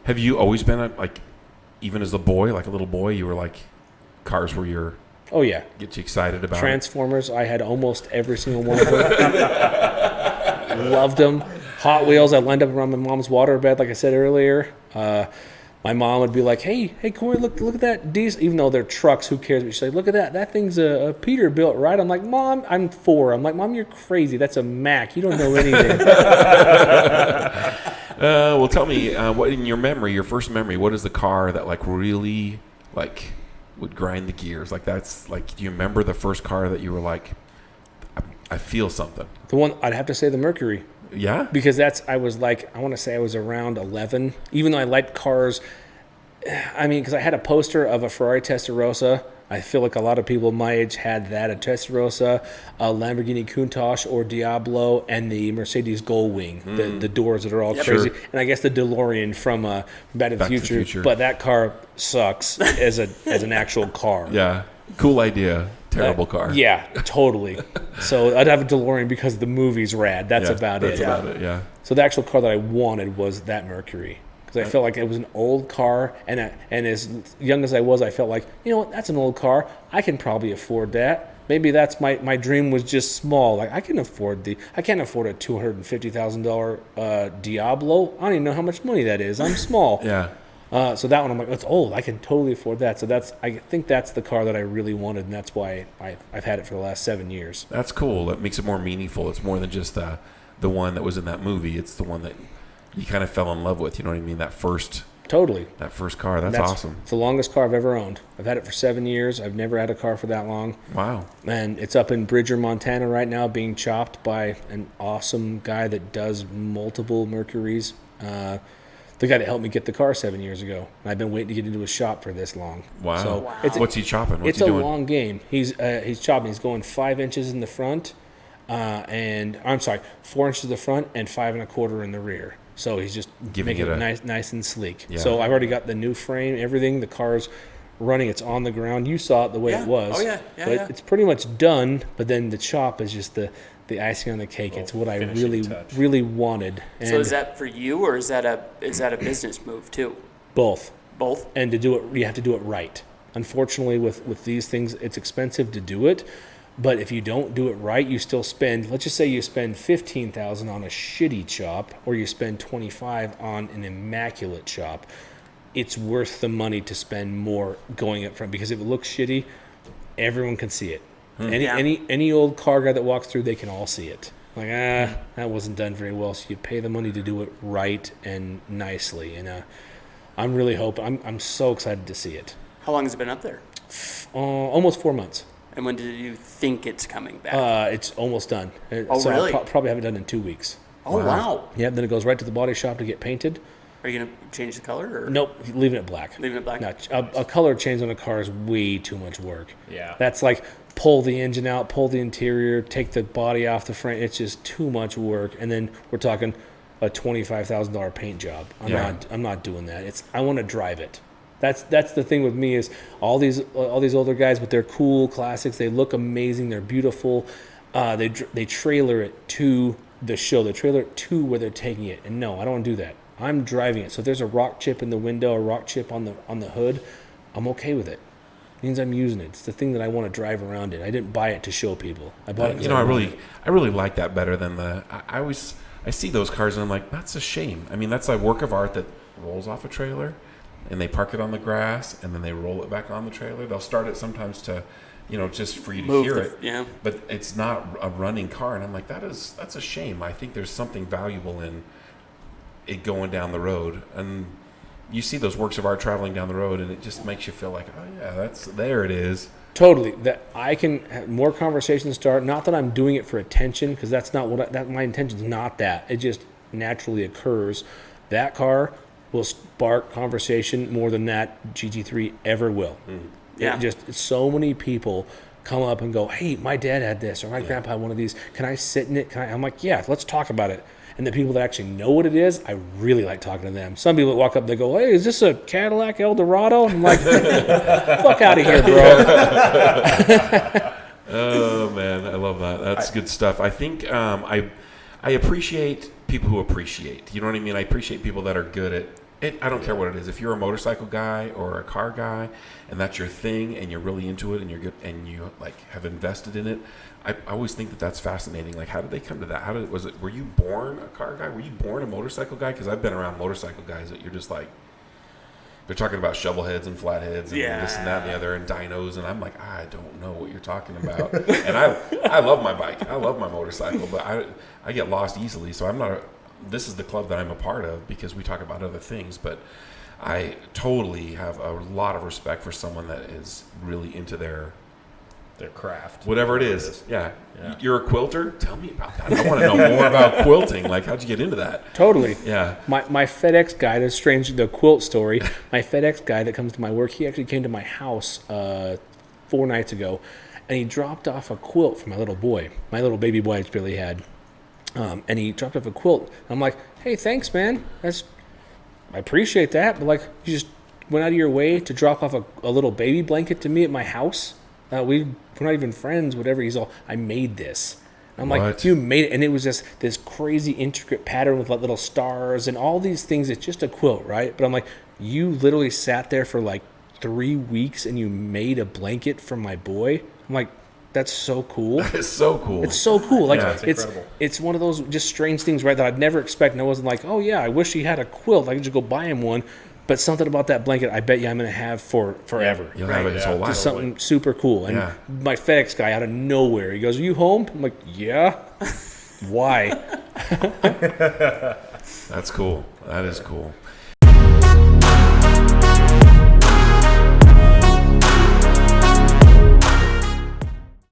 Have you always been even as a boy, like a little boy, you were like, cars were your... Oh, yeah. Get you excited about Transformers, I had almost every single one of them. Loved them. Hot Wheels, I lined up around my mom's waterbed, like I said earlier. My mom would be like, hey, Corey, look at that diesel. Even though they're trucks, who cares? But she's like, look at that. That thing's a Peterbilt, right? I'm like, Mom, I'm 4. I'm like, Mom, you're crazy. That's a Mack. You don't know anything. Well, tell me, what in your memory, your first memory, what is the car that like really like would grind the gears? Like that's like, do you remember the first car that you were like, I feel something? The one, I'd have to say the Mercury. Yeah? Because I want to say I was around 11. Even though I liked cars, I mean, because I had a poster of a Ferrari Testarossa. I feel like a lot of people my age had that, a Testarossa, a Lamborghini Countach or Diablo, and the Mercedes Gullwing, the doors that are all crazy. Sure. And I guess the DeLorean from Back to the Future. But that car sucks as an actual car. Yeah. Cool idea. Terrible car. Yeah, totally. So I'd have a DeLorean because the movie's rad. That's about it. That's about it, yeah. So the actual car that I wanted was that Mercury. Because I felt like it was an old car, and as young as I was, I felt like, you know what, that's an old car. I can probably afford that. Maybe that's my dream was just small. Like I can't afford a $250,000 Diablo. I don't even know how much money that is. I'm small. Yeah. So that one, I'm like, that's old. I can totally afford that. So I think that's the car that I really wanted, and that's why I've had it for the last 7 years. That's cool. That makes it more meaningful. It's more than just the one that was in that movie. It's the one that you kind of fell in love with. You know what I mean? That first car. That's awesome. It's the longest car I've ever owned. I've had it for 7 years. I've never had a car for that long. Wow. And it's up in Bridger, Montana right now, being chopped by an awesome guy that does multiple Mercuries. The guy that helped me get the car 7 years ago. And I've been waiting to get into his shop for this long. Wow. So What's he chopping? What's it's he doing? a long game. He's chopping. He's going 5 inches in the front, 4 inches in the front and 5 1/4 in the rear. So he's just making it nice and sleek. Yeah. So I've already got the new frame, everything. The car's running. It's on the ground. You saw it the way it was. Oh, yeah. But it's pretty much done. But then the chop is just the icing on the cake. It's what I really wanted. And so is that for you, or is that a business move too? Both. And to do it, you have to do it right. Unfortunately, with these things, it's expensive to do it. But if you don't do it right, you still spend. Let's just say you spend $15,000 on a shitty chop, or you spend $25,000 on an immaculate chop. It's worth the money to spend more going up front, because if it looks shitty, everyone can see it. Any old car guy that walks through, they can all see it. Like, that wasn't done very well. So you pay the money to do it right and nicely. And I'm really hoping. I'm so excited to see it. How long has it been up there? Almost 4 months. And when did you think it's coming back? It's almost done. So really? I'll probably have it done in 2 weeks. Oh, wow. Yeah, then it goes right to the body shop to get painted. Are you going to change the color? Or? Nope, leaving it black. Leaving it black? No, a color change on a car is way too much work. Yeah. That's like pull the engine out, pull the interior, take the body off the frame. It's just too much work. And then we're talking a $25,000 paint job. I'm not doing that. I want to drive it. That's the thing with me is all these older guys with their cool classics. They look amazing. They're beautiful. They trailer it to the show. They trailer it to where they're taking it. And no, I don't want to do that. I'm driving it. So if there's a rock chip in the window, a rock chip on the hood, I'm okay with it. It means I'm using it. It's the thing that I want to drive around in. I didn't buy it to show people. I bought it. I really like that better than I see those cars and I'm like, that's a shame. I mean, that's a work of art that rolls off a trailer. And they park it on the grass, and then they roll it back on the trailer. They'll start it sometimes to, just for you to hear it. Yeah. But it's not a running car, and I'm like, that's a shame. I think there's something valuable in it going down the road, and you see those works of art traveling down the road, and it just makes you feel like, oh yeah, there it is. Totally. That I can have more conversations start. Not that I'm doing it for attention, because that's not my intention is not that. It just naturally occurs. That car will spark conversation more than that GT3 ever will. Yeah. So many people come up and go, hey, my dad had this, or my grandpa had one of these. Can I sit in it? I'm like, yeah, let's talk about it. And the people that actually know what it is, I really like talking to them. Some people that walk up, they go, hey, is this a Cadillac Eldorado? And I'm like, fuck out of here, bro. Oh, man, I love that. That's good stuff. I think I appreciate people who appreciate. You know what I mean? I appreciate people that are good at I don't care what it is. If you're a motorcycle guy or a car guy, and that's your thing, and you're really into it, and you're good, and you like have invested in it, I always think that that's fascinating. Like, how did they come to that? Were you born a car guy? Were you born a motorcycle guy? Because I've been around motorcycle guys that you're just like, they're talking about shovel heads and flat heads and this and that and the other and dynos, and I'm like, I don't know what you're talking about. And I love my bike. I love my motorcycle, but I get lost easily. So I'm not. This is the club that I'm a part of because we talk about other things, but I totally have a lot of respect for someone that is really into their craft, whatever it is. Yeah. You're a quilter? Tell me about that. I want to know more about quilting. Like, how'd you get into that? Totally. Yeah. My FedEx guy, that's strange, the quilt story. My FedEx guy that comes to my work, he actually came to my house 4 nights ago, and he dropped off a quilt for my little boy, my little baby boy I just barely had. And he dropped off a quilt. I'm like, hey, thanks, man. I appreciate that, but like, you just went out of your way to drop off a little baby blanket to me at my house. We're not even friends, whatever. He's all, I made this. I'm like, you made it. And it was just this crazy intricate pattern with like little stars and all these things. It's just a quilt, right? But I'm like, you literally sat there for like 3 weeks and you made a blanket for my boy. I'm like, that's so cool. It's so cool. It's so cool. Like, it's incredible. It's one of those just strange things, right, that I'd never expect. And I wasn't like, oh yeah, I wish he had a quilt. I could just go buy him one. But something about that blanket, I bet you I'm going to have for forever. You'll have it his whole life. Just something super cool. And my FedEx guy out of nowhere, he goes, are you home? I'm like, yeah. Why? That's cool. That is cool.